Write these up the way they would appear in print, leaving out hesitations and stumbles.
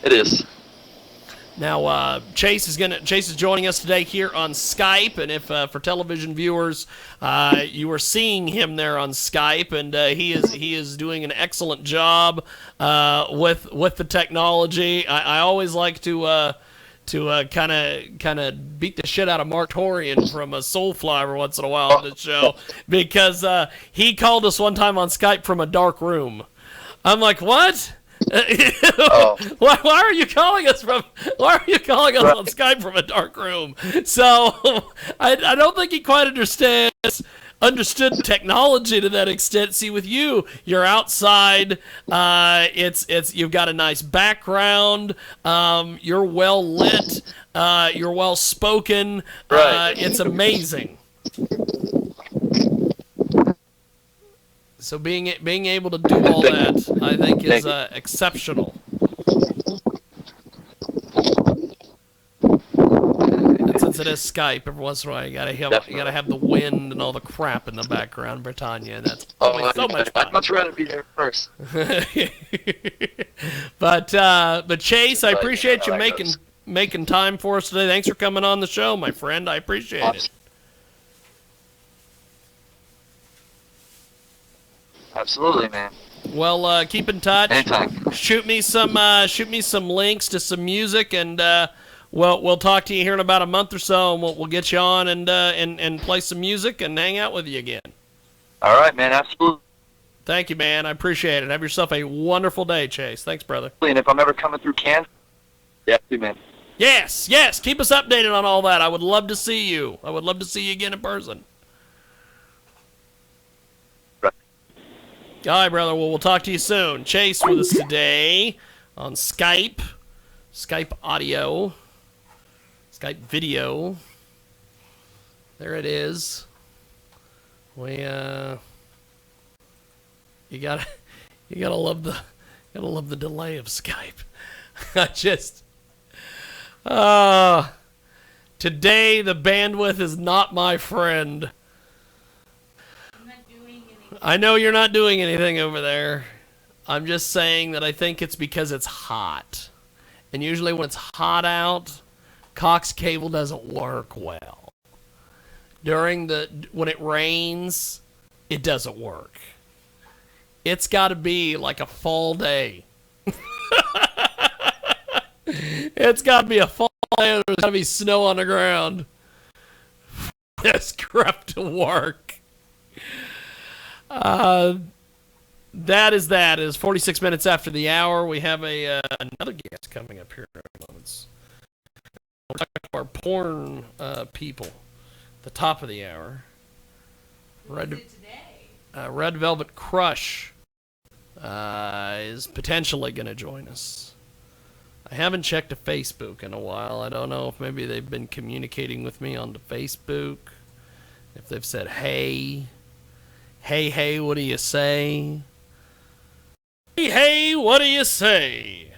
It is. Now, Chase is joining us today here on Skype, and if for television viewers, you are seeing him there on Skype, and he is doing an excellent job with the technology. I always like to kind of beat the shit out of Mark Torian from Soulfly every once in a while on this show, because he called us one time on Skype from a dark room. I'm like, what? Why are you calling us on Skype from a dark room? So I don't think he quite understood technology to that extent. See, with you're outside. It's you've got a nice background. You're well lit. You're well spoken. Right. It's amazing. So being able to do all that, I think, is exceptional. And since it is Skype, every once in a while you gotta have the wind and all the crap in the background, Britannia. That's always so much fun. I'd much rather be there first. But Chase, I appreciate you making time for us today. Thanks for coming on the show, my friend. I appreciate it. Absolutely, man. Well, keep in touch. Anytime. Shoot me some links to some music, and we'll talk to you here in about a month or so, and we'll get you on and play some music and hang out with you again. All right, man. Absolutely. Thank you, man. I appreciate it. Have yourself a wonderful day, Chase. Thanks, brother. And if I'm ever coming through Kansas, yeah, too, man. Yes. Keep us updated on all that. I would love to see you. I would love to see you again in person. All right, brother. Well, we'll talk to you soon. Chase with us today on Skype audio, Skype video. There it is. You gotta love the delay of Skype. Today the bandwidth is not my friend. I know you're not doing anything over there. I'm just saying that I think it's because it's hot. And usually when it's hot out, Cox cable doesn't work well. When it rains, it doesn't work. It's got to be like a fall day. It's got to be a fall day. There's got to be snow on the ground. This crap to work. That is 46 minutes after the hour. We have another guest coming up here in moments. We're talking to our porn people. The top of the hour. Red Velvet Crush is potentially going to join us. I haven't checked the Facebook in a while. I don't know if maybe they've been communicating with me on the Facebook. If they've said, hey, what do you say? Hey, what do you say?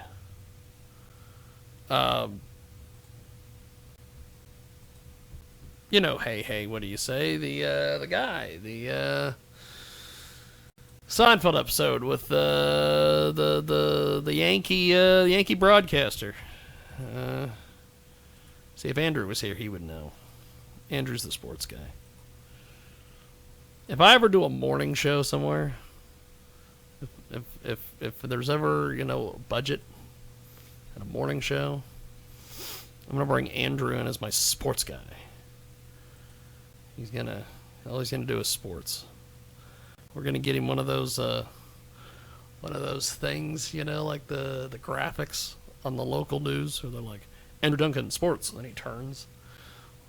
Hey, what do you say? The guy, the Seinfeld episode with the Yankee broadcaster. See, if Andrew was here, he would know. Andrew's the sports guy. If I ever do a morning show somewhere, if there's ever, a budget and a morning show, I'm going to bring Andrew in as my sports guy. All he's gonna do is sports. We're going to get him one of those things, like the graphics on the local news, where they're like, Andrew Duncan, sports, and then he turns.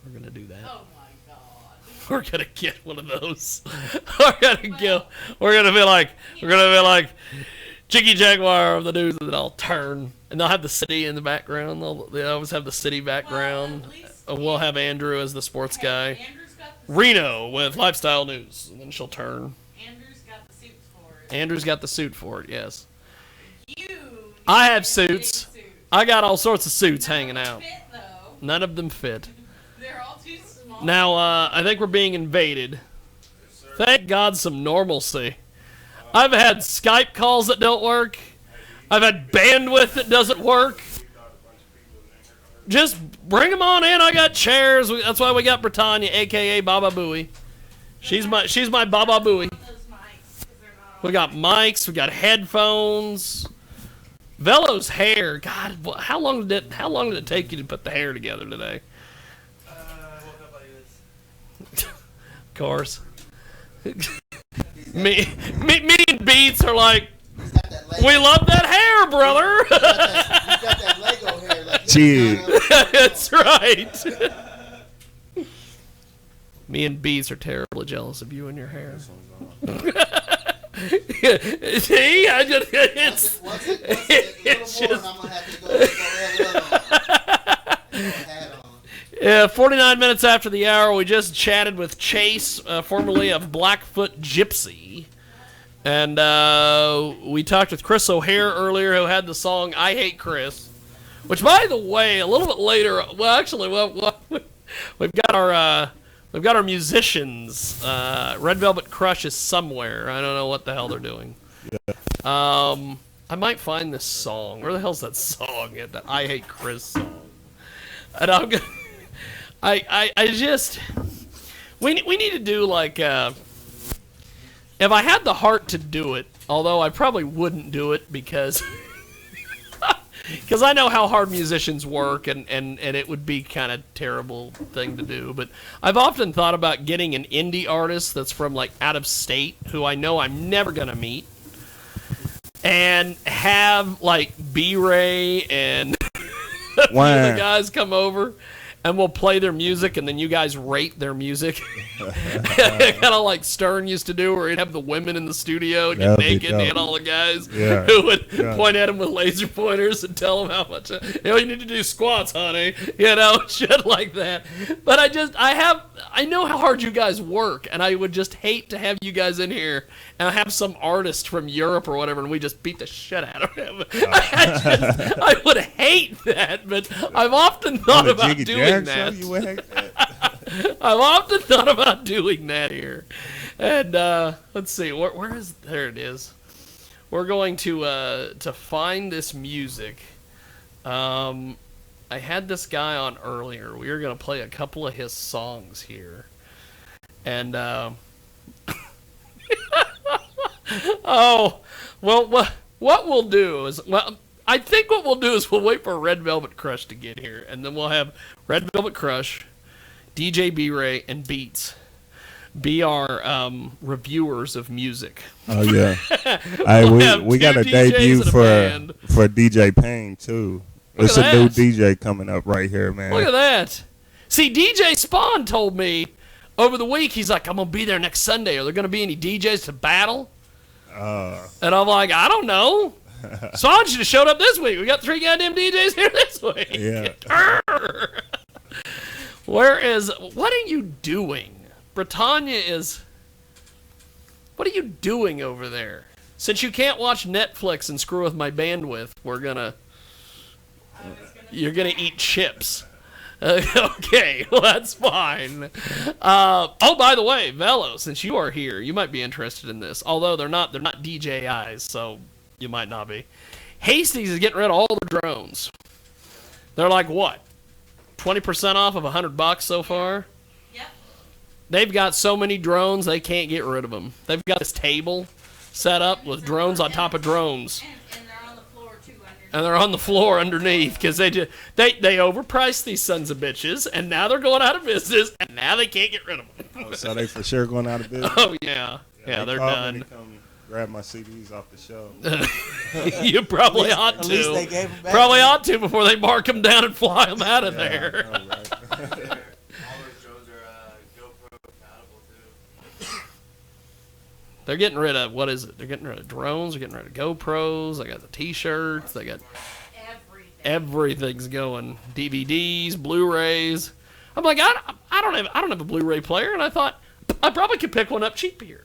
We're going to do that. Oh, my God. We're going to get one of those. We're going to be like Jiggy Jaguar of the news, and then I'll turn, and they'll have the city in the background. They always have the city background. We'll have Andrew as the sports guy. Reno with lifestyle news, and then she'll turn. Andrew's got the suit for it, yes. I have suits. I got all sorts of suits hanging out. None of them fit. They're all too small. Now, I think we're being invaded. Thank God some normalcy. I've had Skype calls that don't work. I've had bandwidth that doesn't work. Just bring them on in. I got chairs. That's why we got Britannia, a.k.a. Baba Booey. She's my Baba Booey. We got mics. We got headphones. Velo's hair. God, how long did it take you to put the hair together today? I woke up like this. Of course. me and Beats are like, we love that hair, brother. You got that Lego hair. Like Gee. That's right. Me and Beats are terribly jealous of you and your hair. See, once it's a little more, I'm gonna have to go with a hat on. 49 minutes after the hour, we just chatted with Chase, formerly of Blackfoot Gypsy. And we talked with Chris O'Hare earlier, who had the song I Hate Chris. Which, by the way, a little bit later, we've got our musicians. Red Velvet Crush is somewhere. I don't know what the hell they're doing. I might find this song. Where the hell's that song? That I Hate Chris song. And I'm gonna. I just. We need to do like. If I had the heart to do it, although I probably wouldn't do it because. Because I know how hard musicians work, and it would be kind of terrible thing to do. But I've often thought about getting an indie artist that's from like out of state, who I know I'm never gonna meet, and have like B-Ray and a few of the guys come over, and we'll play their music, and then you guys rate their music. Kind of like Stern used to do, where he'd have the women in the studio and get naked and all the guys who would point at him with laser pointers and tell them how much, you need to do squats, honey, shit like that. But I know how hard you guys work, and I would just hate to have you guys in here and have some artist from Europe or whatever, and we just beat the shit out of him. I would hate that, but I've often thought about doing that. You would hate that? I've often thought about doing that here. And let's see, where is, there it is. We're going to find this music. I had this guy on earlier. We were going to play a couple of his songs here. And oh, well, what we'll do is, I think what we'll do is we'll wait for Red Velvet Crush to get here, and then we'll have Red Velvet Crush, DJ B-Ray, and Beats be our reviewers of music. Oh yeah, we got a debut for DJ Payne too. It's a new DJ coming up right here, man. Look at that. See, DJ Spawn told me over the week, he's like, I'm gonna be there next Sunday. Are there gonna be any DJs to battle? And I'm like, I don't know. Spawn should have showed up this week. We got 3 goddamn DJs here this week. Yeah. What are you doing? Britannia is... What are you doing over there? Since you can't watch Netflix and screw with my bandwidth, you're gonna eat chips. Okay, well, that's fine. Oh, by the way, Velo, since you are here, you might be interested in this. Although they're not DJIs, so you might not be. Hastings is getting rid of all the drones. They're like, what? 20% off of $100 so far? Yep. They've got so many drones, they can't get rid of them. They've got this table set up with drones on top of drones. And they're on the floor, too. And they're on the floor underneath because they overpriced these sons of bitches, and now they're going out of business, and now they can't get rid of them. Oh, so they for sure going out of business? Oh, yeah. Yeah, they're done. Come grab my CDs off the shelf. You probably ought to. At least they gave them back. Probably ought to before they mark them down and fly them out of there. I know, right? All those drones are GoPro compatible too. They're getting rid of, what is it? They're getting rid of drones. They're getting rid of GoPros. They got the T-shirts. They got everything's going. DVDs, Blu-rays. I'm like, I don't have a Blu-ray player, and I thought I probably could pick one up cheap here.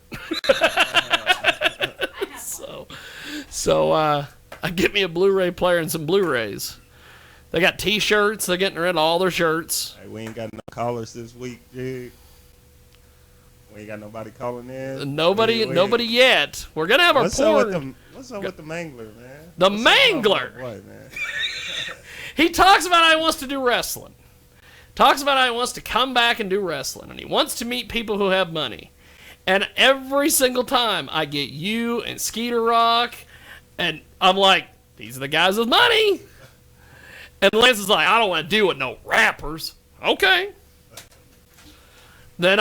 So I get me a Blu-ray player and some Blu-rays. They got T-shirts. They're getting rid of all their shirts. Hey, we ain't got no callers this week, Jig. We ain't got nobody calling in. Nobody yet. We're gonna have our porn. What's up with the Mangler, man? The Mangler. What, man? He talks about how he wants to do wrestling. Talks about how he wants to come back and do wrestling. And he wants to meet people who have money. And every single time I get you and Skeeter Rock, and I'm like, these are the guys with money. And Lance is like, I don't want to deal with no rappers. Okay. Then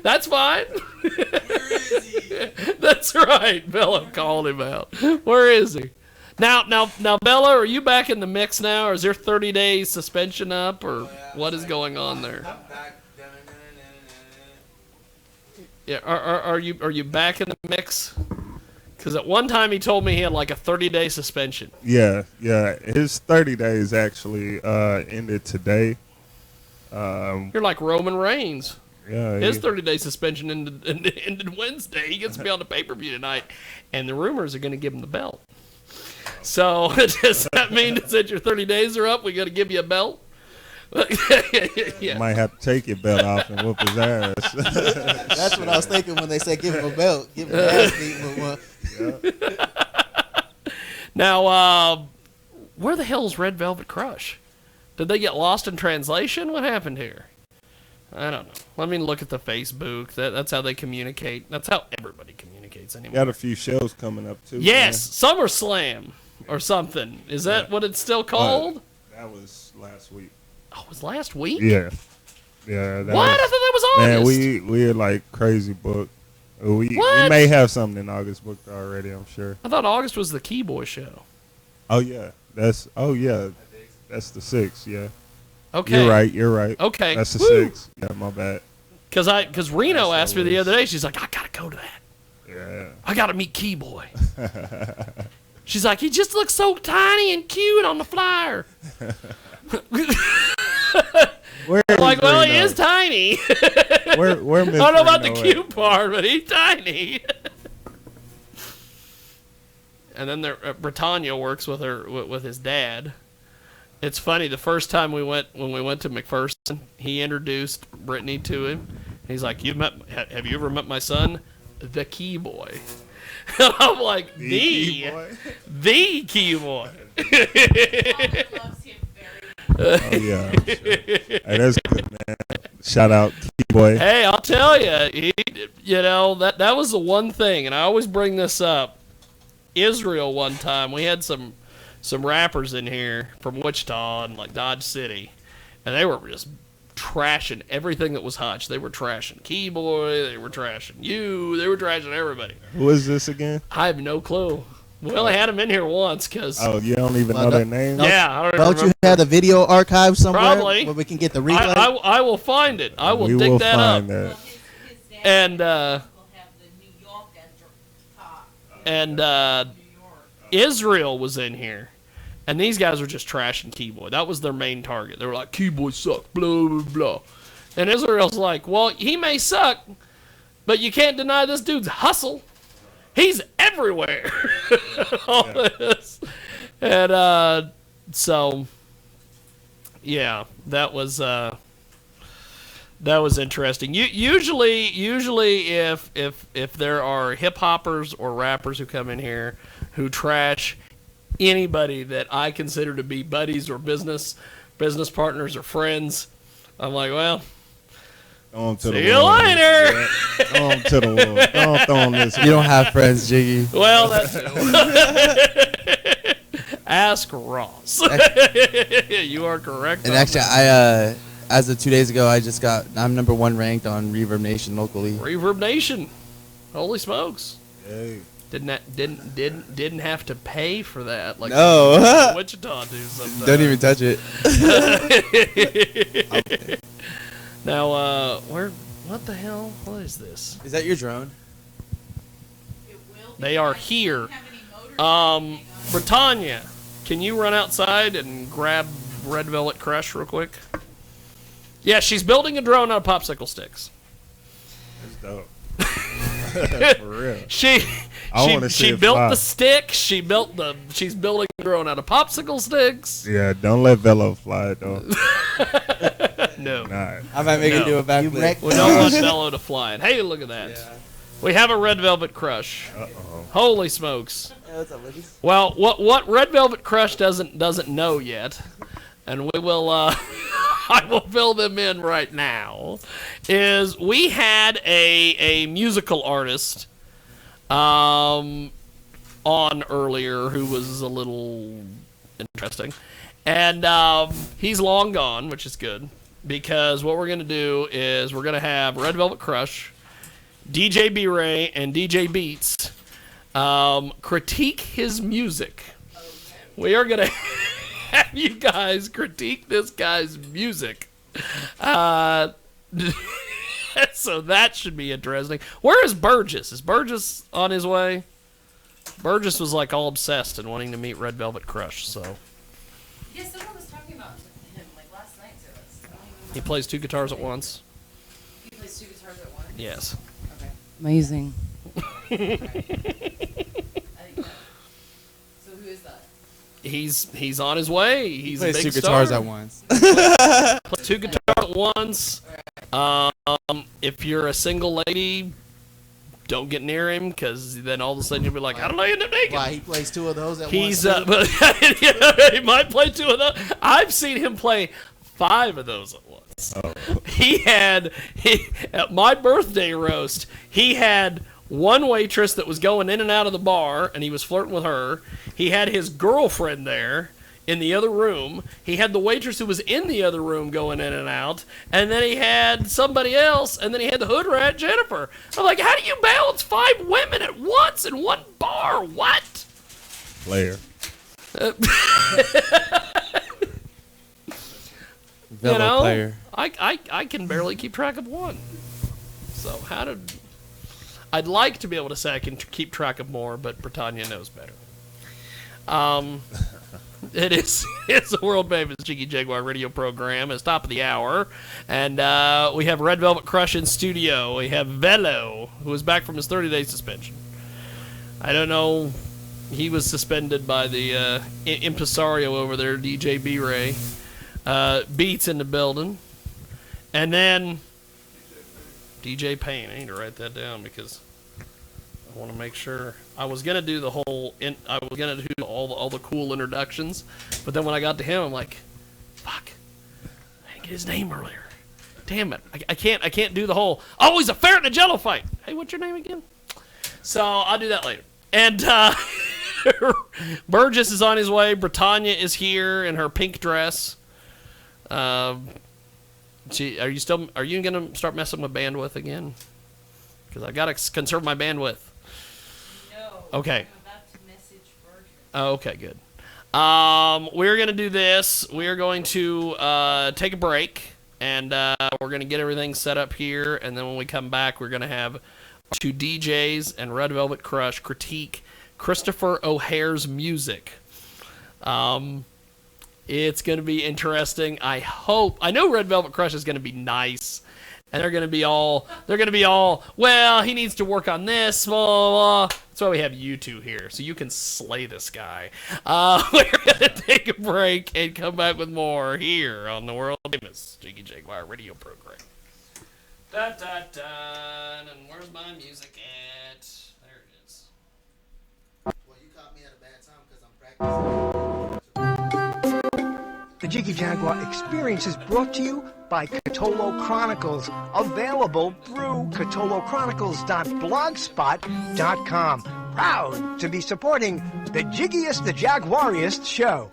that's fine. Where is he? That's right. Bella called him out. Where is he? Now, Bella, are you back in the mix now, or is there 30-day suspension up, or what is going on there? I'm back. Yeah, are you back in the mix? Because at one time he told me he had like a 30-day suspension. Yeah. His 30 days actually ended today. You're like Roman Reigns. Yeah. His 30-day suspension ended Wednesday. He gets to be on the pay-per-view tonight, and the rumors are going to give him the belt. So does that mean that your 30 days are up? We got to give you a belt? Yeah. Might have to take your belt off and whoop his ass. That's what I was thinking when they said give him a belt. Give him an ass beating with one. Yeah. Now, where the hell is Red Velvet Crush? Did they get lost in translation? What happened here? I don't know. Let me look at the Facebook. That's how they communicate. That's how everybody communicates anymore. Got a few shows coming up too. Yes, SummerSlam or something. Is that what it's still called? That was last week. Oh, it was last week? Yeah. That what? I thought that was August. Man, we are like crazy booked. We may have something in August booked already, I'm sure. I thought August was the Keyboy show. Oh yeah. That's the 6th, yeah. Okay. You're right. Okay. That's the 6th. Yeah, my bad. Because Reno asked me the other day, she's like, I gotta go to that. Yeah. I gotta meet Keyboy. She's like, he just looks so tiny and cute on the flyer. Where I'm like, well, Reno? he is tiny. Where I don't know about the cute part, but he's tiny. And then Britannia works with with his dad. It's funny. The first time when we went to McPherson, he introduced Brittany to him. He's like, have you ever met my son, the Key Boy? I'm like, the Key Boy. Father loves him very much. Oh yeah. Sure. Hey, that's good, man. Shout out Key Boy. Hey, I'll tell you, that was the one thing, and I always bring this up. Israel one time, we had some rappers in here from Wichita and like Dodge City, and they were just trashing everything that was Hutch. They were trashing Keyboy, they were trashing you, they were trashing everybody. Who is this again? I have no clue. We only had them in here once because. Oh, you don't even know their names? Yeah, I Don't you have the video archive somewhere Probably. where we can get the replay? I will find it. I will we dig will that find up. That. Well, his dad And will have the New York at the top. and New York. Israel was in here. And these guys were just trashing Keyboy. That was their main target. They were like, Keyboy suck, blah, blah, blah. And Israel's like, well, he may suck, but you can't deny this dude's hustle. He's everywhere. All this. And so, yeah, that was interesting. Usually, if there are hip hoppers or rappers who come in here who trash anybody that I consider to be buddies or business partners or friends, I'm like, well, see you later. Throw him to the wall. Don't throw him this. You don't have friends, Jiggy. Well, that's ask Ross. You are correct. And actually, I as of 2 days ago, I'm #1 ranked on Reverb Nation locally. Reverb Nation. Holy smokes. Hey. Didn't have to pay for that like No. Wichita do sometimes. Don't even touch it. Now, what the hell? What is this? Is that your drone? It will be They are nice. here. Don't have any motors or anything on it. Britannia, can you run outside and grab Red Velvet Crush real quick? Yeah, she's building a drone out of popsicle sticks. That's dope. For real. She see it built fly. the stick. She's building a drone out of popsicle sticks. Yeah, don't let Velo fly though. No. Nah. I might make No. her do a backflip. We don't want Bello to fly it. Hey, look at that. Yeah. We have a Red Velvet Crush. Uh-oh. Holy smokes. Hey, what's up, ladies? Well, what Red Velvet Crush doesn't know yet, and we will I will fill them in right now, is we had a musical artist on earlier who was a little interesting, and he's long gone, which is good, because what we're going to do is we're going to have Red Velvet Crush, DJ B-Ray, and DJ Beats critique his music. We are going to have you guys critique this guy's music. So that should be interesting. Where is Burgess? Is Burgess on his way? Burgess was like all obsessed and wanting to meet Red Velvet Crush, so. Yeah, someone was talking about him like last night to us. I don't even He know. plays two guitars at once. He plays two guitars at once? Yes. Okay. Amazing. I think that. So who is that? He's on his way. He's a Plays big two guitars star. at once. Plays two guitars at once. If you're a single lady, don't get near him, because then all of a sudden you'll be like, how did I end up naked? Why, he plays two of those at He's once? but he might play two of those. I've seen him play 5 of those at once. Oh. He at my birthday roast, he had one waitress that was going in and out of the bar, and he was flirting with her. He had his girlfriend there in the other room. He had the waitress who was in the other room going in and out, and then he had somebody else, and then he had the hood rat Jennifer. I'm like, how do you balance 5 women at once in one bar? What? Player. Velvet player. I can barely keep track of one. So I'd like to be able to say I can keep track of more, but Britannia knows better. It's a world famous Jiggy Jaguar radio program. It's top of the hour, and we have Red Velvet Crush in studio. We have Velo, who is back from his 30-day suspension. I don't know. He was suspended by the impresario over there, DJ B-Ray. Beats in the building, and then DJ Payne. I need to write that down because I want to make sure. I was gonna do the whole. I was gonna do all the cool introductions, but then when I got to him, I'm like, "Fuck! I didn't get his name earlier. Damn it! I can't do the whole. Oh, he's a ferret in a Jello fight. Hey, what's your name again? So I'll do that later. And Burgess is on his way. Britannia is here in her pink dress. Are you gonna start messing with bandwidth again? Because I gotta conserve my bandwidth. No. Okay. I'm about to message Virgin. Oh, okay, good. We're gonna do this. We're going to take a break, and we're gonna get everything set up here, and then when we come back, we're gonna have 2 DJs and Red Velvet Crush critique Christopher O'Hare's music. It's going to be interesting. I know Red Velvet Crush is going to be nice, and they're going to be all, well, he needs to work on this, blah, blah, blah. That's why we have you two here, so you can slay this guy. We're going to take a break and come back with more here on the world famous Jiggy Jaguar radio program. Da da da, and where's my music at? There it is. Well, you caught me at a bad time because I'm practicing. The Jiggy Jaguar experience is brought to you by Catolo Chronicles, available through catolochronicles.blogspot.com. Proud to be supporting the jiggiest, the jaguariest show.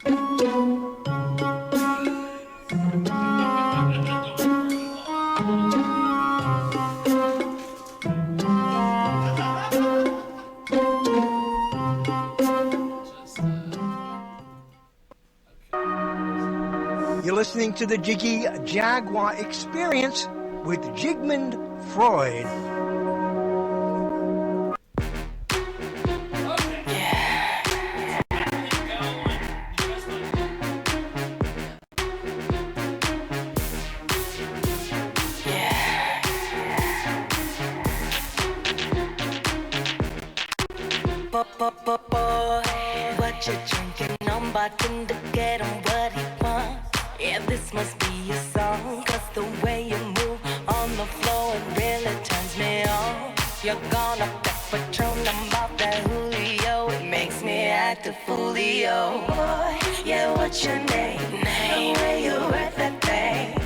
You're listening to the Jiggy Jaguar Experience with Jigmund Freud. Boy, what you drinking? I'm barking to get him what he wants. Yeah, this must be a song, 'cause the way you move on the floor, it really turns me on. You're gonna put Patron about that Julio. It makes me act a foolio. Boy, yeah, what's your name? The way you work that thing.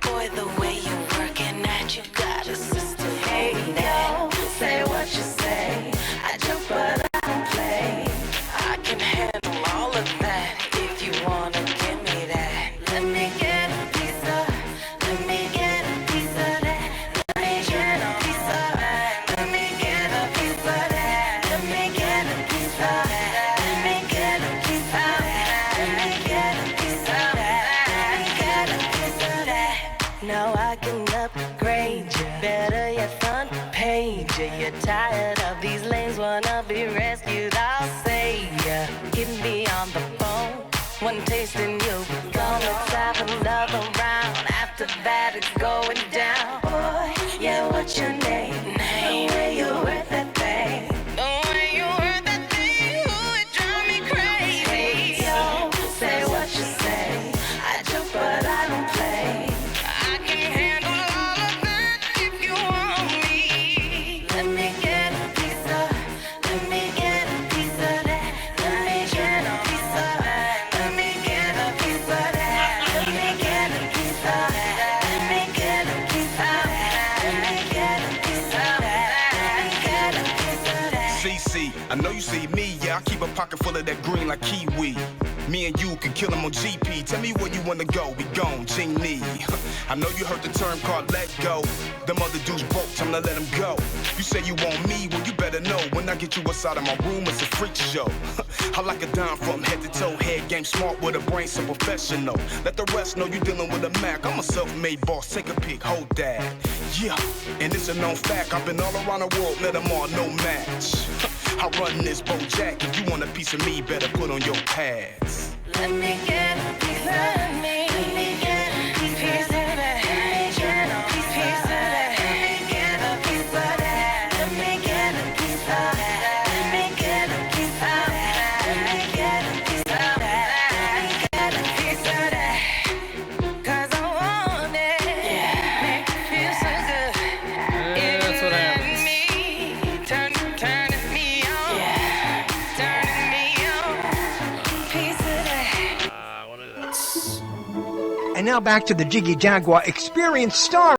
Boy, the way you working that, you got a system. Hey, yo, say what you say. I joke, but I don't play. I can handle all of that if you wanna give me that. Let me get a piece of, let me get a piece of that. Let me get a piece of that. Let me get a piece of that. Let me get a piece of that. Let me get a piece of that. Let me get a piece of that. Let me get a piece of that. Now I can upgrade you, better yet front page you. You're tired of these lanes, wanna be rescued, I'll save ya. Get me on the phone, one taste and you'll be gone. Let's have another round, after that it's going down. Boy, yeah, what's your name? The way you work that thing. The way you work that thing, ooh, it drive me crazy. Hey, yo, say what you say. I joke, but I don't play. I can handle all of that if you want me. Let me get a piece of, let me get a piece of that. Let me get a piece of that. Let me get a piece of that. Let me get a piece of that. Let me get a piece of that. Let me get a piece of that. Let me get a piece of that. CC, I know you see me, yeah, I keep a pocket full of that green like kiwi. Me and you can kill him on GP. Tell me where you wanna go, we gone, Genie. I know you heard the term called let go. Them other dudes broke, time to let them go. You say you want me, well you better know. When I get you outside of my room, it's a freak show. I like a dime from head to toe, head game smart with a brain so professional. Let the rest know you dealing with a Mac. I'm a self-made boss, take a pic, hold that. Yeah, and it's a known fact. I've been all around the world, met them all, no match. I run this Bojack. If you want a piece of me, better put on your pads. Let me get a piece of me. Let me get a piece of that. Let me get a piece of that. Let me get a piece of that. Let me get a piece of that. Let me get a piece of that. Let me get a piece of that. Let me get a piece of that. 'Cause I want it. Make me feel so good. Yeah, that's what happens. Turning me on. Turning me on. Piece of that. What is this? And now back to the Jiggy Jaguar Experience star.